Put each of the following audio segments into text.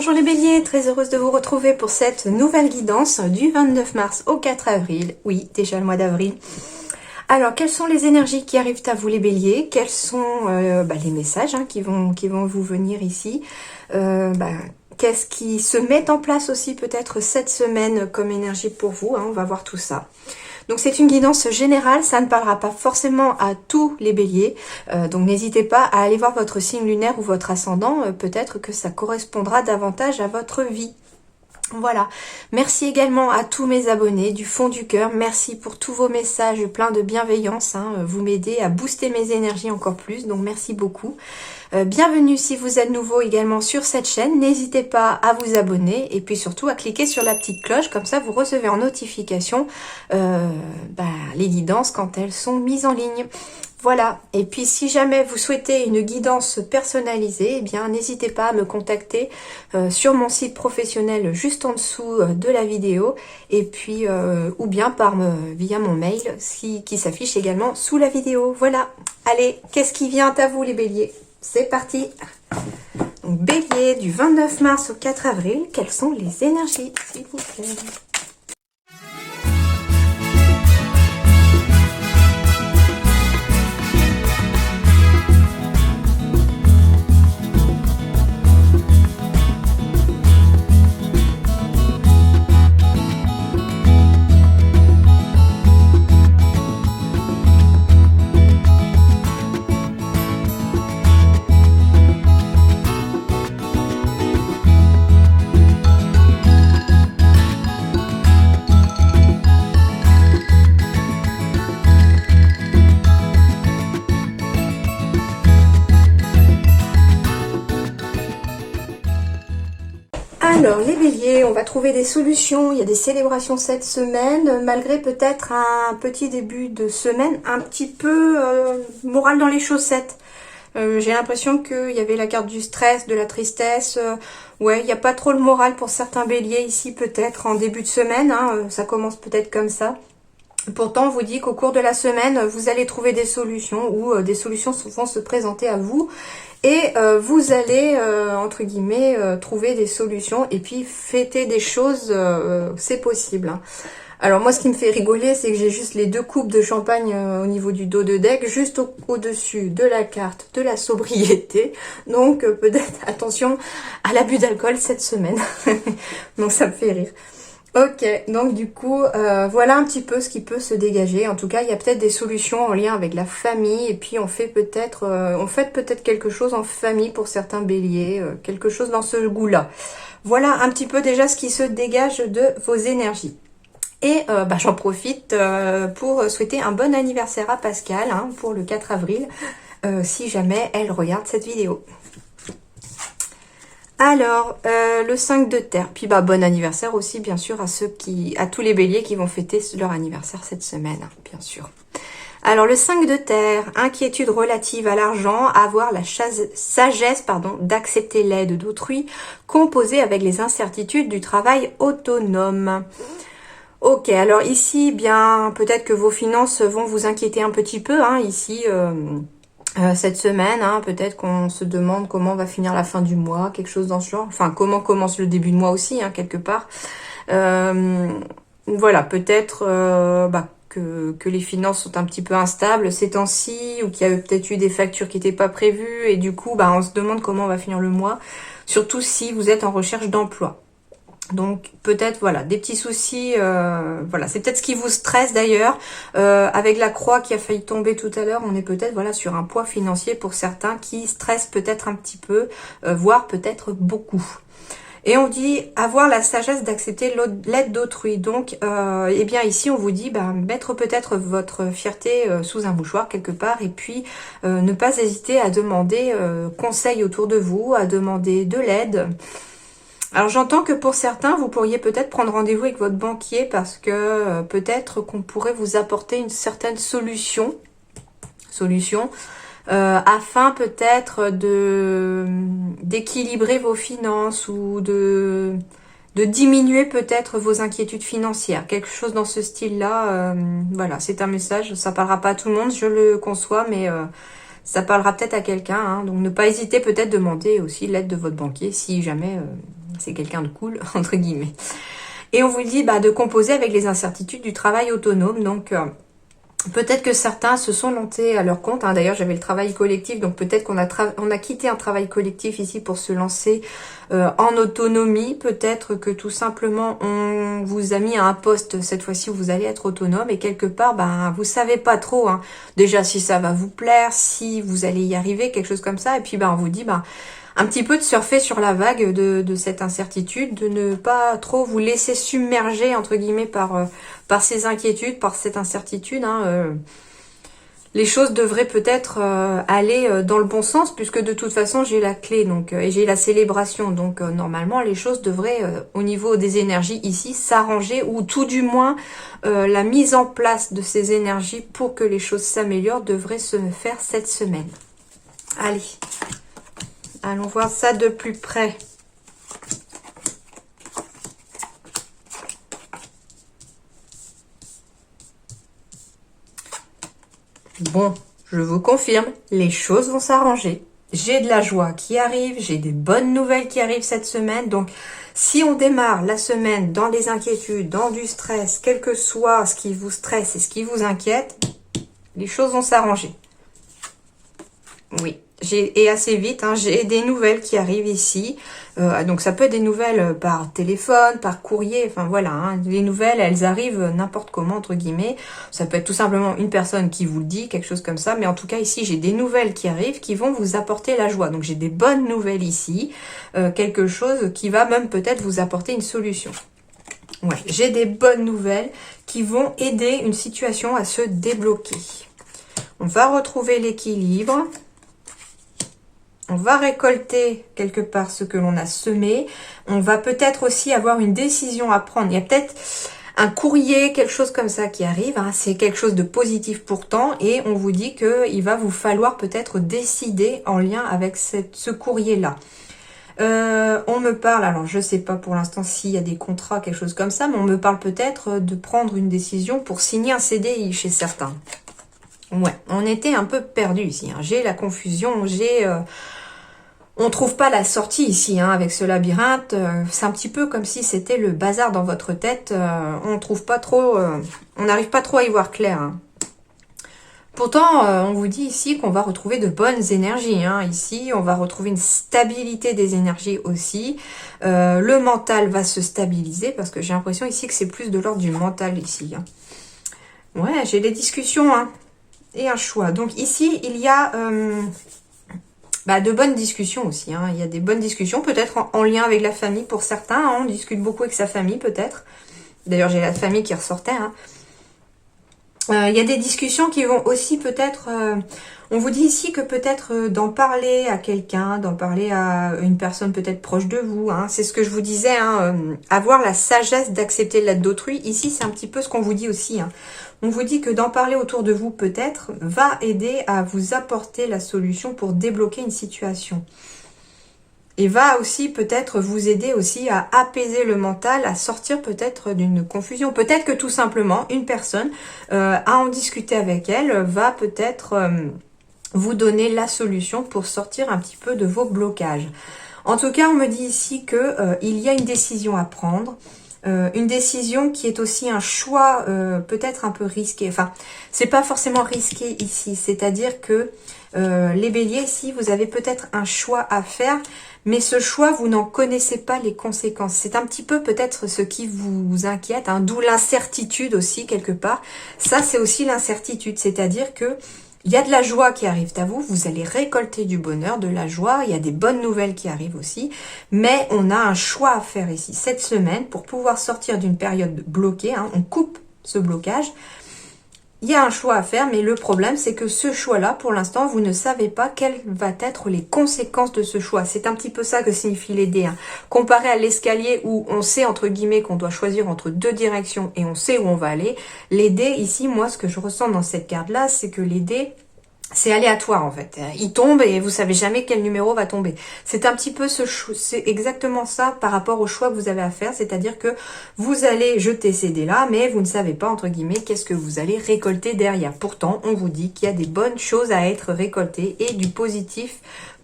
Bonjour les béliers, très heureuse de vous retrouver pour cette nouvelle guidance du 29 mars au 4 avril. Oui, déjà le mois d'avril. Alors, quelles sont les énergies qui arrivent à vous les béliers? Quels sont les messages qui vont vous venir ici? Qu'est-ce qui se met en place aussi peut-être cette semaine comme énergie pour vous? On va voir tout ça. Donc c'est une guidance générale, ça ne parlera pas forcément à tous les béliers, donc n'hésitez pas à aller voir votre signe lunaire ou votre ascendant, peut-être que ça correspondra davantage à votre vie. Voilà, merci également à tous mes abonnés du fond du cœur, merci pour tous vos messages pleins de bienveillance, vous m'aidez à booster mes énergies encore plus, donc merci beaucoup. Bienvenue si vous êtes nouveau également sur cette chaîne, n'hésitez pas à vous abonner et puis surtout à cliquer sur la petite cloche, comme ça vous recevez en notification les guidances quand elles sont mises en ligne. Voilà, et puis si jamais vous souhaitez une guidance personnalisée, eh bien n'hésitez pas à me contacter sur mon site professionnel juste en dessous de la vidéo, et puis ou bien via mon mail qui s'affiche également sous la vidéo. Voilà, allez, qu'est-ce qui vient à vous les béliers? C'est parti. Donc bélier, du 29 mars au 4 avril, quelles sont les énergies s'il vous plaît? Alors les béliers, on va trouver des solutions, il y a des célébrations cette semaine, malgré peut-être un petit début de semaine un petit peu moral dans les chaussettes. J'ai l'impression qu'il y avait la carte du stress, de la tristesse, ouais, il n'y a pas trop le moral pour certains béliers ici peut-être en début de semaine, ça commence peut-être comme ça. Pourtant, on vous dit qu'au cours de la semaine, vous allez trouver des solutions ou des solutions vont se présenter à vous et vous allez, entre guillemets, trouver des solutions et puis fêter des choses, c'est possible. Alors moi, ce qui me fait rigoler, c'est que j'ai juste les deux coupes de champagne au niveau du dos de deck, juste au-dessus de la carte de la sobriété. Donc peut-être attention à l'abus d'alcool cette semaine. Donc ça me fait rire. Ok, donc du coup, voilà un petit peu ce qui peut se dégager. En tout cas, il y a peut-être des solutions en lien avec la famille. Et puis, on fait peut-être quelque chose en famille pour certains béliers. Quelque chose dans ce goût-là. Voilà un petit peu déjà ce qui se dégage de vos énergies. Et j'en profite pour souhaiter un bon anniversaire à Pascal pour le 4 avril. Si jamais elle regarde cette vidéo. Alors, le 5 de terre, puis bon anniversaire aussi bien sûr à tous les béliers qui vont fêter leur anniversaire cette semaine, bien sûr. Alors le 5 de terre, inquiétude relative à l'argent, avoir la sagesse d'accepter l'aide d'autrui, composée avec les incertitudes du travail autonome. Ok, alors ici, bien peut-être que vos finances vont vous inquiéter un petit peu, ici... cette semaine, peut-être qu'on se demande comment va finir la fin du mois, quelque chose dans ce genre. Enfin, comment commence le début de mois aussi, quelque part. Voilà, peut-être que les finances sont un petit peu instables ces temps-ci, ou qu'il y a peut-être eu des factures qui n'étaient pas prévues, et du coup, on se demande comment va finir le mois, surtout si vous êtes en recherche d'emploi. Donc peut-être voilà des petits soucis, voilà c'est peut-être ce qui vous stresse d'ailleurs, avec la croix qui a failli tomber tout à l'heure, on est peut-être voilà sur un poids financier pour certains qui stressent peut-être un petit peu, voire peut-être beaucoup. Et on dit avoir la sagesse d'accepter l'aide d'autrui. Donc eh bien ici on vous dit mettre peut-être votre fierté sous un mouchoir quelque part, et puis ne pas hésiter à demander conseil autour de vous, à demander de l'aide. Alors j'entends que pour certains, vous pourriez peut-être prendre rendez-vous avec votre banquier parce que peut-être qu'on pourrait vous apporter une certaine solution afin peut-être d'équilibrer vos finances ou de diminuer peut-être vos inquiétudes financières. Quelque chose dans ce style-là, voilà, c'est un message, ça parlera pas à tout le monde, je le conçois, mais... ça parlera peut-être à quelqu'un, donc ne pas hésiter peut-être demander aussi l'aide de votre banquier si jamais C'est quelqu'un de cool, entre guillemets. Et on vous dit de composer avec les incertitudes du travail autonome. Donc, peut-être que certains se sont lancés à leur compte. D'ailleurs, j'avais le travail collectif. Donc, peut-être qu'on a quitté un travail collectif ici pour se lancer en autonomie. Peut-être que tout simplement, on vous a mis à un poste cette fois-ci où vous allez être autonome. Et quelque part, vous savez pas trop. Déjà, si ça va vous plaire, si vous allez y arriver, quelque chose comme ça. Et puis, on vous dit... un petit peu de surfer sur la vague de cette incertitude, de ne pas trop vous laisser submerger, entre guillemets, par ces inquiétudes, par cette incertitude. Les choses devraient peut-être aller dans le bon sens, puisque de toute façon, j'ai la clé donc et j'ai la célébration. Donc, normalement, les choses devraient, au niveau des énergies ici, s'arranger, ou tout du moins, la mise en place de ces énergies pour que les choses s'améliorent devrait se faire cette semaine. Allez. Allons voir ça de plus près. Bon, je vous confirme, les choses vont s'arranger. J'ai de la joie qui arrive, j'ai des bonnes nouvelles qui arrivent cette semaine. Donc, si on démarre la semaine dans les inquiétudes, dans du stress, quel que soit ce qui vous stresse et ce qui vous inquiète, les choses vont s'arranger. Oui. Et assez vite, j'ai des nouvelles qui arrivent ici. Donc ça peut être des nouvelles par téléphone, par courrier, enfin voilà. Les nouvelles, elles arrivent n'importe comment, entre guillemets. Ça peut être tout simplement une personne qui vous le dit, quelque chose comme ça. Mais en tout cas, ici, j'ai des nouvelles qui arrivent qui vont vous apporter la joie. Donc j'ai des bonnes nouvelles ici. Quelque chose qui va même peut-être vous apporter une solution. Ouais, j'ai des bonnes nouvelles qui vont aider une situation à se débloquer. On va retrouver l'équilibre. On va récolter quelque part ce que l'on a semé. On va peut-être aussi avoir une décision à prendre. Il y a peut-être un courrier, quelque chose comme ça qui arrive. C'est quelque chose de positif pourtant. Et on vous dit qu'il va vous falloir peut-être décider en lien avec ce courrier-là. On me parle, alors je ne sais pas pour l'instant s'il y a des contrats, quelque chose comme ça, mais on me parle peut-être de prendre une décision pour signer un CDI chez certains. Ouais, on était un peu perdu ici. J'ai la confusion, on trouve pas la sortie ici, avec ce labyrinthe. C'est un petit peu comme si c'était le bazar dans votre tête. On trouve pas trop, on n'arrive pas trop à y voir clair. Pourtant, on vous dit ici qu'on va retrouver de bonnes énergies. Ici, on va retrouver une stabilité des énergies aussi. Le mental va se stabiliser parce que j'ai l'impression ici que c'est plus de l'ordre du mental ici. Ouais, j'ai des discussions et un choix. Donc ici, il y a de bonnes discussions aussi. Il y a des bonnes discussions, peut-être en lien avec la famille pour certains. On discute beaucoup avec sa famille peut-être. D'ailleurs, j'ai la famille qui ressortait. Il y a des discussions qui vont aussi peut-être... on vous dit ici que peut-être d'en parler à quelqu'un, d'en parler à une personne peut-être proche de vous. C'est ce que je vous disais, avoir la sagesse d'accepter l'aide d'autrui. Ici, c'est un petit peu ce qu'on vous dit aussi. On vous dit que d'en parler autour de vous peut-être va aider à vous apporter la solution pour débloquer une situation. Et va aussi peut-être vous aider aussi à apaiser le mental, à sortir peut-être d'une confusion. Peut-être que tout simplement, une personne, à en discuter avec elle, va peut-être vous donner la solution pour sortir un petit peu de vos blocages. En tout cas, on me dit ici que il y a une décision à prendre. Une décision qui est aussi un choix peut-être un peu risqué. Enfin, c'est pas forcément risqué ici. C'est-à-dire que les béliers, ici, vous avez peut-être un choix à faire, mais ce choix, vous n'en connaissez pas les conséquences. C'est un petit peu peut-être ce qui vous inquiète, d'où l'incertitude aussi, quelque part. Ça, c'est aussi l'incertitude. C'est-à-dire que il y a de la joie qui arrive à vous, vous allez récolter du bonheur, de la joie, il y a des bonnes nouvelles qui arrivent aussi, mais on a un choix à faire ici cette semaine pour pouvoir sortir d'une période bloquée, on coupe ce blocage. Il y a un choix à faire, mais le problème c'est que ce choix-là, pour l'instant, vous ne savez pas quelles vont être les conséquences de ce choix. C'est un petit peu ça que signifie les dés. Comparé à l'escalier où on sait, entre guillemets, qu'on doit choisir entre deux directions et on sait où on va aller, les dés, ici, moi, ce que je ressens dans cette carte-là, c'est que les dés, c'est aléatoire en fait. Il tombe et vous savez jamais quel numéro va tomber. C'est un petit peu c'est exactement ça par rapport au choix que vous avez à faire. C'est-à-dire que vous allez jeter ces dés-là, mais vous ne savez pas, entre guillemets, qu'est-ce que vous allez récolter derrière. Pourtant, on vous dit qu'il y a des bonnes choses à être récoltées et du positif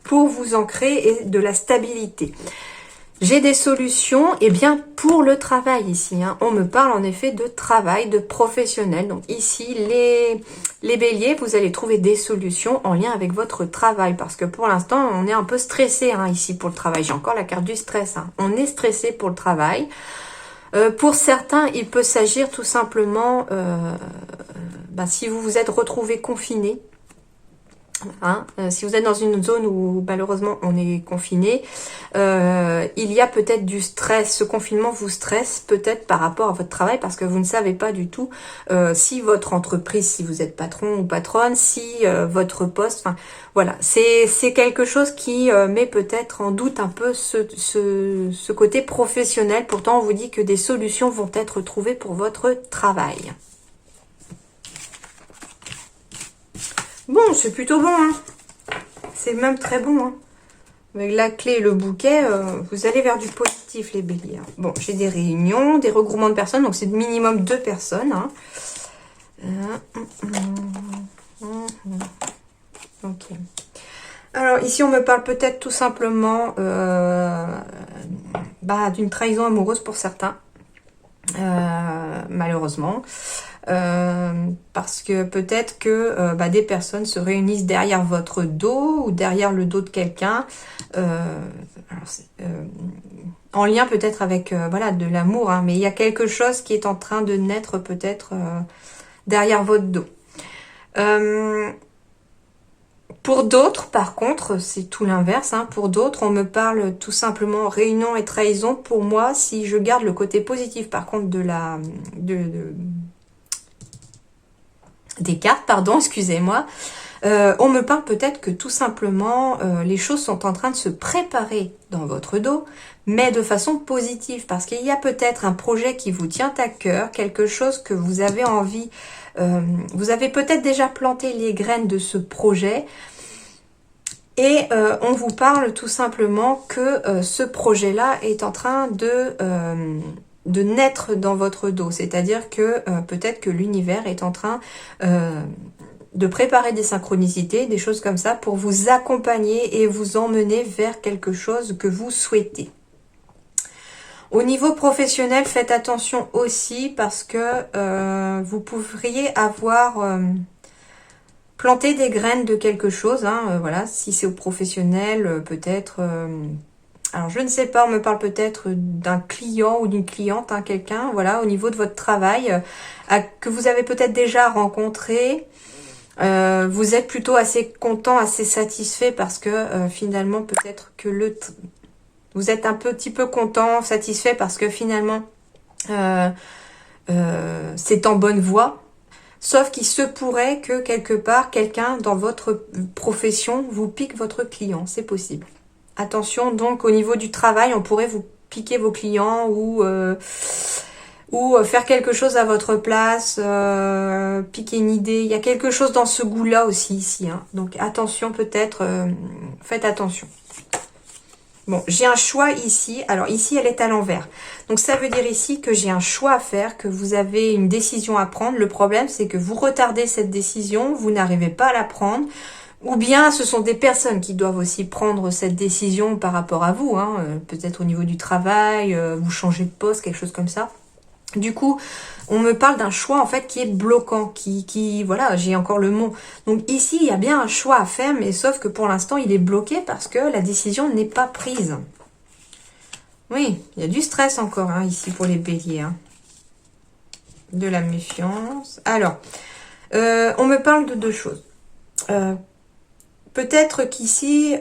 pour vous ancrer et de la stabilité. J'ai des solutions, et bien pour le travail ici. Hein. On me parle en effet de travail, de professionnel. Donc ici, les béliers, vous allez trouver des solutions en lien avec votre travail. Parce que pour l'instant, on est un peu stressé hein, ici pour le travail. J'ai encore la carte du stress. Hein. On est stressé pour le travail. Pour certains, il peut s'agir tout simplement, si vous vous êtes retrouvé confiné, hein, si vous êtes dans une zone où malheureusement on est confiné, il y a peut-être du stress. Ce confinement vous stresse peut-être par rapport à votre travail parce que vous ne savez pas du tout si votre entreprise, si vous êtes patron ou patronne, si votre poste, enfin voilà, c'est quelque chose qui met peut-être en doute un peu ce côté professionnel. Pourtant on vous dit que des solutions vont être trouvées pour votre travail. Bon, c'est plutôt bon, hein. C'est même très bon, hein. Avec la clé et le bouquet, vous allez vers du positif, les béliers. Hein. Bon, j'ai des réunions, des regroupements de personnes, donc c'est minimum 2 personnes. Hein. Ok. Alors, ici, on me parle peut-être tout simplement d'une trahison amoureuse pour certains. Malheureusement. Parce que peut-être que des personnes se réunissent derrière votre dos ou derrière le dos de quelqu'un en lien peut-être avec de l'amour, hein, mais il y a quelque chose qui est en train de naître peut-être derrière votre dos. Pour d'autres, par contre, c'est tout l'inverse. Hein. Pour d'autres, on me parle tout simplement réunion et trahison. Pour moi, si je garde le côté positif, par contre, des cartes, pardon, excusez-moi, on me parle peut-être que tout simplement, les choses sont en train de se préparer dans votre dos, mais de façon positive, parce qu'il y a peut-être un projet qui vous tient à cœur, quelque chose que vous avez envie, vous avez peut-être déjà planté les graines de ce projet, et on vous parle tout simplement que ce projet-là est en train de naître dans votre dos. C'est-à-dire que peut-être que l'univers est en train de préparer des synchronicités, des choses comme ça, pour vous accompagner et vous emmener vers quelque chose que vous souhaitez. Au niveau professionnel, faites attention aussi parce que vous pourriez avoir... planter des graines de quelque chose, hein, voilà, si c'est au professionnel, peut-être, alors je ne sais pas, on me parle peut-être d'un client ou d'une cliente, hein, quelqu'un, voilà, au niveau de votre travail, que vous avez peut-être déjà rencontré, vous êtes plutôt assez content, assez satisfait parce que finalement, peut-être que vous êtes un petit peu content, satisfait parce que finalement, c'est en bonne voie. Sauf qu'il se pourrait que quelque part, quelqu'un dans votre profession vous pique votre client. C'est possible. Attention, donc au niveau du travail, on pourrait vous piquer vos clients ou faire quelque chose à votre place, piquer une idée. Il y a quelque chose dans ce goût-là aussi ici. Hein. Donc attention peut-être, faites attention. Bon, j'ai un choix ici. Alors ici, elle est à l'envers. Donc ça veut dire ici que j'ai un choix à faire, que vous avez une décision à prendre. Le problème, c'est que vous retardez cette décision, vous n'arrivez pas à la prendre. Ou bien ce sont des personnes qui doivent aussi prendre cette décision par rapport à vous. Hein. Peut-être au niveau du travail, vous changez de poste, quelque chose comme ça. Du coup, on me parle d'un choix en fait qui est bloquant, qui voilà, j'ai encore le mot. Donc ici, il y a bien un choix à faire, mais sauf que pour l'instant, il est bloqué parce que la décision n'est pas prise. Oui, il y a du stress encore hein, ici pour les béliers. Hein. De la méfiance. Alors, on me parle de 2 choses. Peut-être qu'ici...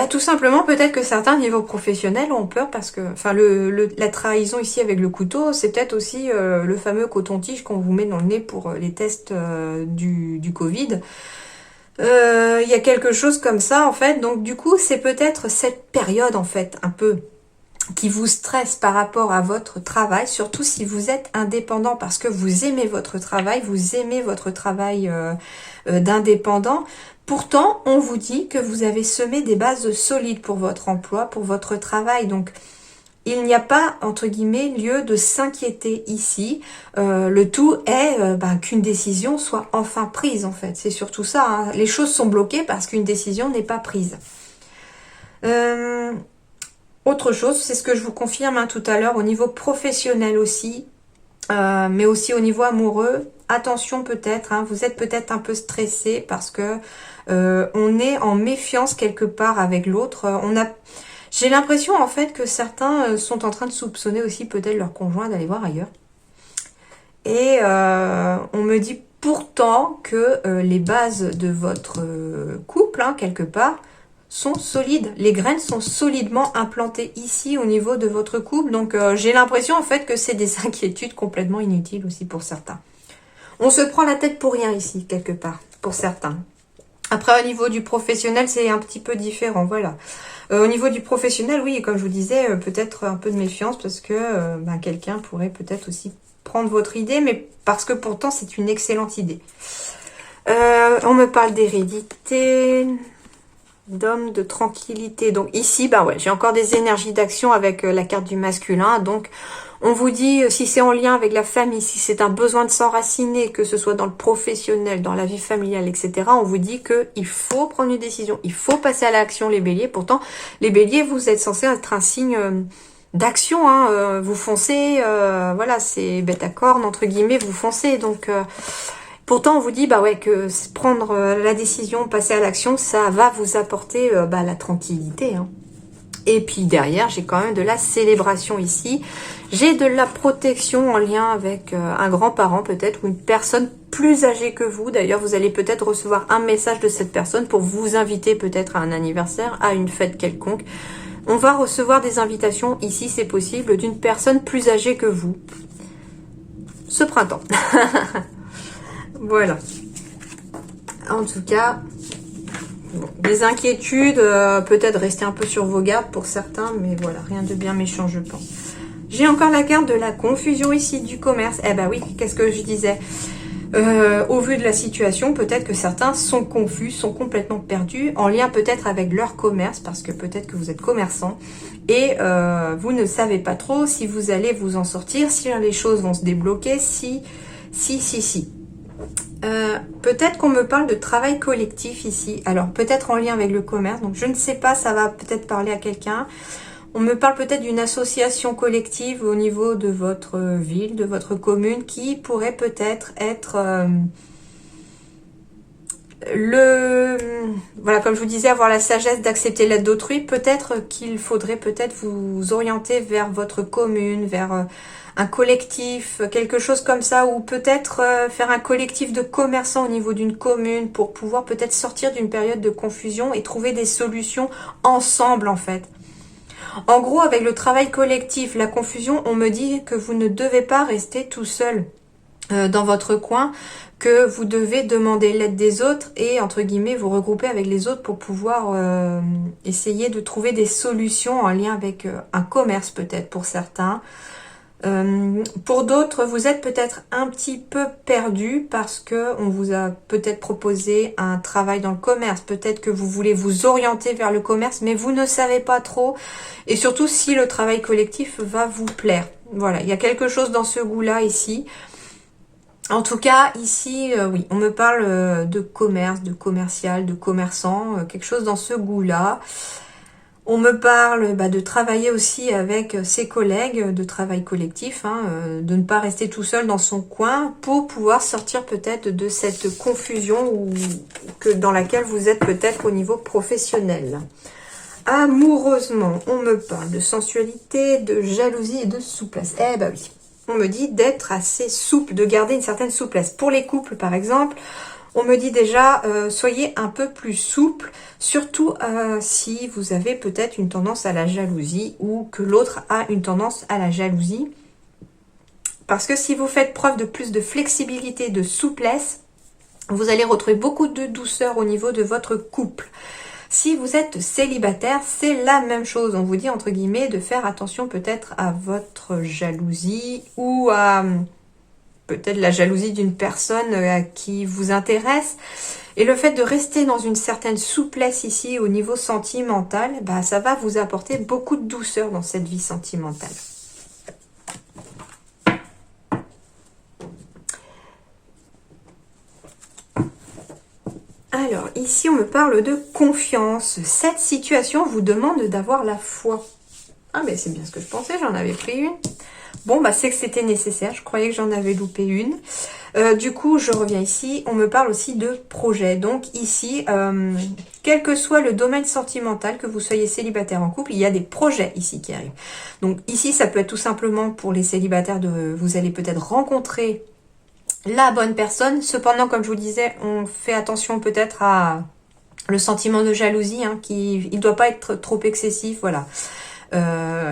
tout simplement, peut-être que certains niveaux professionnels ont peur parce que, enfin, la trahison ici avec le couteau, c'est peut-être aussi le fameux coton-tige qu'on vous met dans le nez pour les tests du Covid. Il y a quelque chose comme ça, en fait. Donc, du coup, c'est peut-être cette période, en fait, un peu qui vous stresse par rapport à votre travail, surtout si vous êtes indépendant parce que vous aimez votre travail d'indépendant. Pourtant, on vous dit que vous avez semé des bases solides pour votre emploi, pour votre travail. Donc, il n'y a pas, entre guillemets, lieu de s'inquiéter ici. Le tout est qu'une décision soit enfin prise, en fait. C'est surtout ça. Hein. Les choses sont bloquées parce qu'une décision n'est pas prise. Autre chose, c'est ce que je vous confirme hein, tout à l'heure, au niveau professionnel aussi, mais aussi au niveau amoureux. Attention peut-être, hein, vous êtes peut-être un peu stressé parce que on est en méfiance quelque part avec l'autre. J'ai l'impression en fait que certains sont en train de soupçonner aussi peut-être leur conjoint d'aller voir ailleurs. Et on me dit pourtant que les bases de votre couple, hein, quelque part, sont solides. Les graines sont solidement implantées ici au niveau de votre couple. Donc j'ai l'impression en fait que c'est des inquiétudes complètement inutiles aussi pour certains. On se prend la tête pour rien ici, quelque part, pour certains. Après, au niveau du professionnel, c'est un petit peu différent, voilà. Au niveau du professionnel, oui, comme je vous disais, peut-être un peu de méfiance parce que quelqu'un pourrait peut-être aussi prendre votre idée, mais parce que pourtant, c'est une excellente idée. On me parle d'hérédité, d'homme, de tranquillité. Donc ici, ouais, j'ai encore des énergies d'action avec la carte du masculin, donc... On vous dit, si c'est en lien avec la famille, si c'est un besoin de s'enraciner, que ce soit dans le professionnel, dans la vie familiale, etc., on vous dit qu'il faut prendre une décision, il faut passer à l'action les béliers. Pourtant, les béliers, vous êtes censés être un signe d'action, hein, vous foncez, voilà, c'est bête à corne, entre guillemets, vous foncez. Donc, pourtant, on vous dit ouais, que prendre la décision, passer à l'action, ça va vous apporter la tranquillité, hein. Et puis derrière, j'ai quand même de la célébration ici. J'ai de la protection en lien avec un grand-parent peut-être, ou une personne plus âgée que vous. D'ailleurs, vous allez peut-être recevoir un message de cette personne pour vous inviter peut-être à un anniversaire, à une fête quelconque. On va recevoir des invitations, ici c'est possible, d'une personne plus âgée que vous. Ce printemps. Voilà. En tout cas... Bon, des inquiétudes, peut-être rester un peu sur vos gardes pour certains, mais voilà, rien de bien méchant, je pense. J'ai encore la carte de la confusion ici du commerce. Eh ben oui, qu'est-ce que je disais au vu de la situation, peut-être que certains sont confus, sont complètement perdus, en lien peut-être avec leur commerce, parce que peut-être que vous êtes commerçant, et vous ne savez pas trop si vous allez vous en sortir, si les choses vont se débloquer, si. Peut-être qu'on me parle de travail collectif ici. Alors, peut-être en lien avec le commerce. Donc, je ne sais pas, ça va peut-être parler à quelqu'un. On me parle peut-être d'une association collective au niveau de votre ville, de votre commune, qui pourrait peut-être être... voilà, comme je vous disais, avoir la sagesse d'accepter l'aide d'autrui. Peut-être qu'il faudrait peut-être vous orienter vers votre commune, vers... un collectif, quelque chose comme ça, ou peut-être faire un collectif de commerçants au niveau d'une commune pour pouvoir peut-être sortir d'une période de confusion et trouver des solutions ensemble en fait. En gros, avec le travail collectif, la confusion, on me dit que vous ne devez pas rester tout seul dans votre coin, que vous devez demander l'aide des autres et entre guillemets vous regrouper avec les autres pour pouvoir essayer de trouver des solutions en lien avec un commerce peut-être pour certains. Pour d'autres, vous êtes peut-être un petit peu perdu parce que on vous a peut-être proposé un travail dans le commerce. Peut-être que vous voulez vous orienter vers le commerce, mais vous ne savez pas trop. Et surtout, si le travail collectif va vous plaire. Voilà, il y a quelque chose dans ce goût-là ici. En tout cas, ici, oui, on me parle de commerce, de commercial, de commerçant, quelque chose dans ce goût-là. On me parle de travailler aussi avec ses collègues, de travail collectif, hein, de ne pas rester tout seul dans son coin pour pouvoir sortir peut-être de cette confusion dans laquelle vous êtes peut-être au niveau professionnel. Amoureusement, on me parle de sensualité, de jalousie et de souplesse. Eh ben oui, on me dit d'être assez souple, de garder une certaine souplesse. Pour les couples par exemple, on me dit déjà, soyez un peu plus souple, surtout si vous avez peut-être une tendance à la jalousie ou que l'autre a une tendance à la jalousie. Parce que si vous faites preuve de plus de flexibilité, de souplesse, vous allez retrouver beaucoup de douceur au niveau de votre couple. Si vous êtes célibataire, c'est la même chose. On vous dit, entre guillemets, de faire attention peut-être à votre jalousie ou à... peut-être la jalousie d'une personne qui vous intéresse. Et le fait de rester dans une certaine souplesse ici au niveau sentimental, ça va vous apporter beaucoup de douceur dans cette vie sentimentale. Alors, ici on me parle de confiance. Cette situation vous demande d'avoir la foi. Ah mais c'est bien ce que je pensais, j'en avais pris une. Bon, bah c'est que c'était nécessaire, je croyais que j'en avais loupé une. Du coup, je reviens ici, on me parle aussi de projet. Donc ici, quel que soit le domaine sentimental, que vous soyez célibataire en couple, il y a des projets ici qui arrivent. Donc ici, ça peut être tout simplement pour les célibataires, vous allez peut-être rencontrer la bonne personne. Cependant, comme je vous disais, on fait attention peut-être à le sentiment de jalousie, hein, il doit pas être trop excessif, voilà.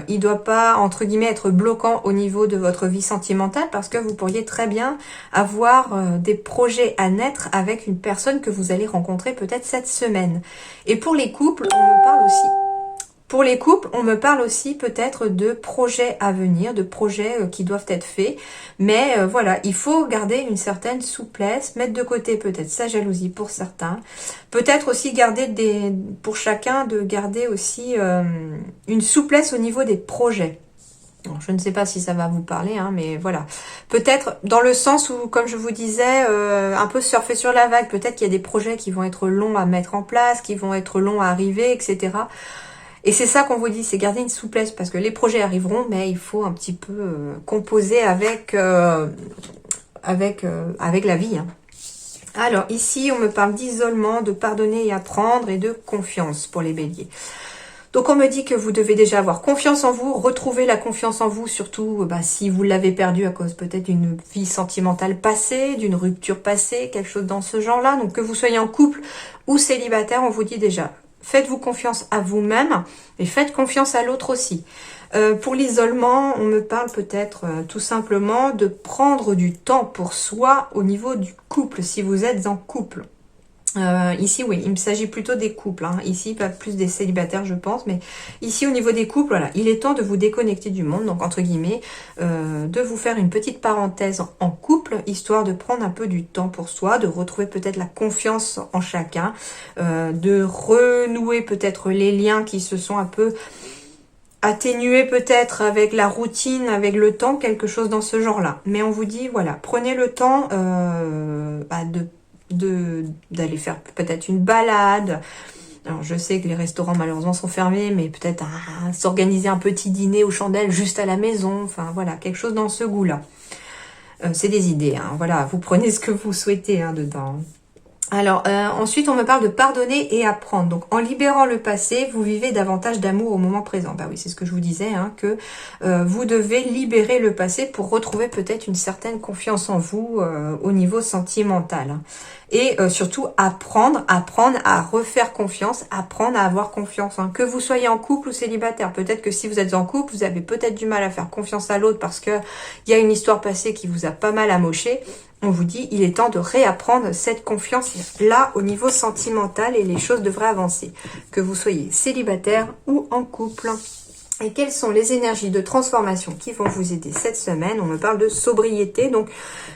Il doit pas, entre guillemets, être bloquant au niveau de votre vie sentimentale parce que vous pourriez très bien avoir des projets à naître avec une personne que vous allez rencontrer peut-être cette semaine. Et pour les couples, on me parle aussi. Pour les couples, on me parle aussi peut-être de projets à venir, de projets qui doivent être faits. Mais voilà, il faut garder une certaine souplesse, mettre de côté peut-être sa jalousie pour certains. Peut-être aussi garder pour chacun, de garder aussi une souplesse au niveau des projets. Bon, je ne sais pas si ça va vous parler, hein, mais voilà. Peut-être dans le sens où, comme je vous disais, un peu surfer sur la vague. Peut-être qu'il y a des projets qui vont être longs à mettre en place, qui vont être longs à arriver, etc. Et c'est ça qu'on vous dit, c'est garder une souplesse, parce que les projets arriveront, mais il faut un petit peu composer avec la vie. Hein. Alors, ici, on me parle d'isolement, de pardonner et apprendre, et de confiance pour les béliers. Donc, on me dit que vous devez déjà avoir confiance en vous, retrouver la confiance en vous, surtout si vous l'avez perdue à cause peut-être d'une vie sentimentale passée, d'une rupture passée, quelque chose dans ce genre-là. Donc, que vous soyez en couple ou célibataire, on vous dit déjà... Faites-vous confiance à vous-même et faites confiance à l'autre aussi. Pour l'isolement, on me parle peut-être tout simplement de prendre du temps pour soi au niveau du couple, si vous êtes en couple. Ici, oui, il s'agit plutôt des couples. Hein. Ici, pas plus des célibataires, je pense. Mais ici, au niveau des couples, voilà, il est temps de vous déconnecter du monde. Donc, entre guillemets, de vous faire une petite parenthèse en couple, histoire de prendre un peu du temps pour soi, de retrouver peut-être la confiance en chacun, de renouer peut-être les liens qui se sont un peu atténués peut-être avec la routine, avec le temps, quelque chose dans ce genre-là. Mais on vous dit, voilà, prenez le temps d'aller faire peut-être une balade. Alors je sais que les restaurants malheureusement sont fermés, mais peut-être s'organiser un petit dîner aux chandelles juste à la maison, enfin voilà, quelque chose dans ce goût-là. C'est des idées, hein, voilà, vous prenez ce que vous souhaitez dedans. Alors, ensuite, on me parle de pardonner et apprendre. Donc, en libérant le passé, vous vivez davantage d'amour au moment présent. Bah oui, c'est ce que je vous disais, hein, que vous devez libérer le passé pour retrouver peut-être une certaine confiance en vous au niveau sentimental. Hein. Et surtout, apprendre à refaire confiance, apprendre à avoir confiance. Hein. Que vous soyez en couple ou célibataire. Peut-être que si vous êtes en couple, vous avez peut-être du mal à faire confiance à l'autre parce que il y a une histoire passée qui vous a pas mal amoché. On vous dit, il est temps de réapprendre cette confiance-là au niveau sentimental et les choses devraient avancer. Que vous soyez célibataire ou en couple. Et quelles sont les énergies de transformation qui vont vous aider cette semaine? On me parle de sobriété. Donc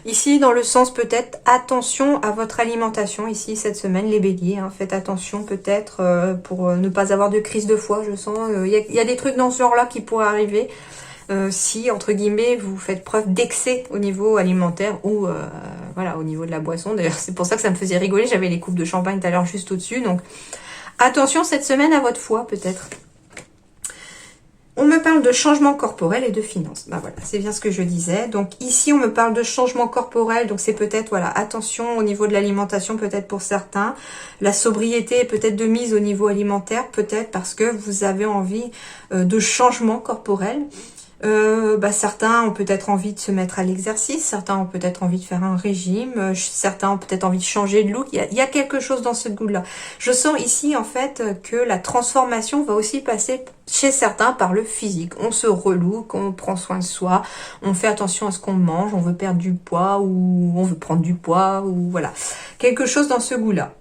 ici, dans le sens peut-être, attention à votre alimentation. Ici, cette semaine, les béliers, hein, faites attention peut-être pour ne pas avoir de crise de foie, je sens. Il y a des trucs dans ce genre-là qui pourraient arriver. Si, entre guillemets, vous faites preuve d'excès au niveau alimentaire ou voilà, au niveau de la boisson. D'ailleurs, c'est pour ça que ça me faisait rigoler. J'avais les coupes de champagne tout à l'heure juste au-dessus. Donc, attention cette semaine à votre foie, peut-être. On me parle de changement corporel et de finances. Ben voilà, c'est bien ce que je disais. Donc ici, on me parle de changement corporel. Donc c'est peut-être, voilà, attention au niveau de l'alimentation, peut-être pour certains. La sobriété, peut-être de mise au niveau alimentaire, peut-être parce que vous avez envie de changement corporel. Certains ont peut-être envie de se mettre à l'exercice, certains ont peut-être envie de faire un régime, certains ont peut-être envie de changer de look. Il y a quelque chose dans ce goût-là. Je sens ici en fait que la transformation va aussi passer chez certains par le physique. On se relook, on prend soin de soi, on fait attention à ce qu'on mange, on veut perdre du poids ou on veut prendre du poids ou voilà. Quelque chose dans ce goût-là.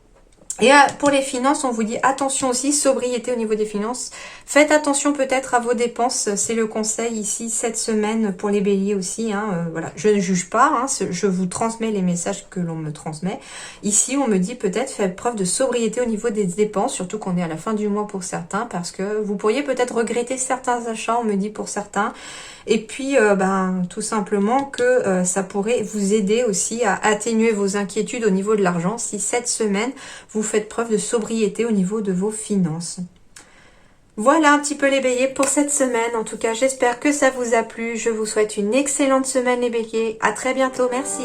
Et pour les finances, on vous dit attention aussi, sobriété au niveau des finances. Faites attention peut-être à vos dépenses, c'est le conseil ici cette semaine pour les béliers aussi. Hein, voilà, je ne juge pas, hein, je vous transmets les messages que l'on me transmet. Ici, on me dit peut-être faites preuve de sobriété au niveau des dépenses, surtout qu'on est à la fin du mois pour certains, parce que vous pourriez peut-être regretter certains achats, on me dit pour certains. Et puis, tout simplement que ça pourrait vous aider aussi à atténuer vos inquiétudes au niveau de l'argent si cette semaine, vous vous faites preuve de sobriété au niveau de vos finances. Voilà un petit peu les béliers pour cette semaine. En tout cas, j'espère que ça vous a plu. Je vous souhaite une excellente semaine les béliers. À très bientôt, merci.